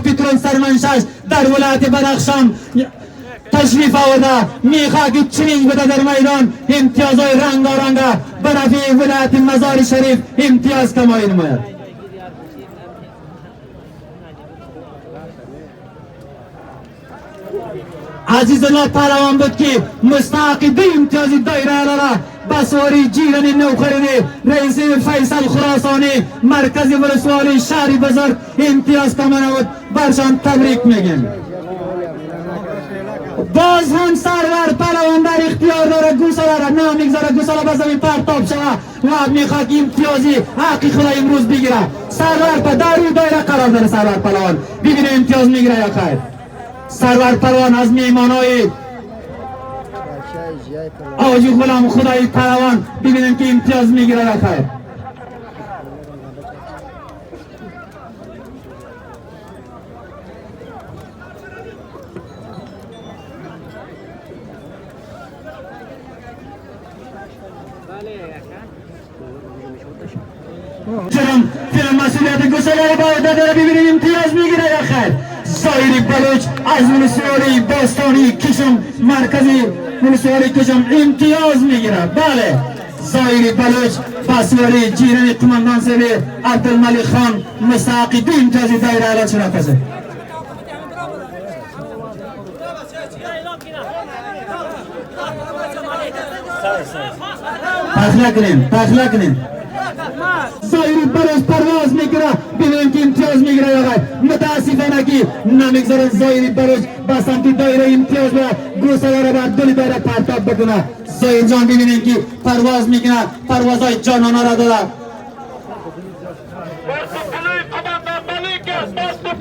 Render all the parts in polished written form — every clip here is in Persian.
پیترون سرمنشش در ولایت بدخشان تشریف آورده میخواد که چنین بده در میدان امتیازهای رنگارنگ به نفع ولایت مزار شریف امتیاز کمایی نماید. عزیز الله پهلوان بود که مستحق دو امتیازی دایره را بسواری جیرانی نوخرینی رئیس فیصل خراسانی مرکز ولسوالی شهری بزرگ امتیاز کمانه بود. برشان تبریک میگیم. باز هم سرور پهلوان در اختیار داره گوساله را نمیگذاره گوساله به زمین پرتاب شود و میخواد امتیازی حقی خدا امروز بگیره. سرور پر در رو دایره قرار داره. سرور پهلوان ببینه امتیاز میگیره یا خیر. سرور پهلوان از میهمانای آجی غلام خدای پهلوان ببینیم که امتیاز میگیره یا خیر. فیلم مسئولیت گساله باید داره ببینیم امتیاز میگیره یا خیر. زایری بلوچ از ولسوالی باستانی کشم مرکزی ولسوالی کشم امتیاز میگیره. بله زایری بلوچ بسیاری جیرانی قماندان سری عبدالملک خان مستحقی دو امتیازی دایره اعلان شناخته. تخلیه کنیم زایری بلوچ پرواز میگیره ببینیم که امتیاز میگیره یا غیر. متاسفانه که نمیگذارن زایری بلوچ به سمت دایره امتیاز و گوساله را بر دل دایره پرتاب بکنه. زایر جان ببینیم که پرواز میکنه پروازهای جانانه را داره.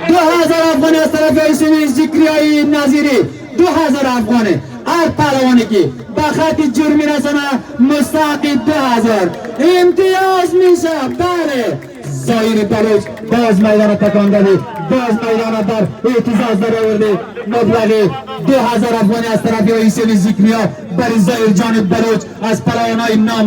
2000 افغانی از طرف ایسوی ذکریای نظیری 2000 افغانی هر پهلوانی که به خط جرمی رسانه مستحق 2000 امتیاز میشه. بله زایر بلوچ باز میدان تکان دادی باز میدان در اعتزاز در آورده. مبلغ 2000 افغانی از طرف ایسوی ذکریا برای زایر جان بلوچ از پهلوانای نام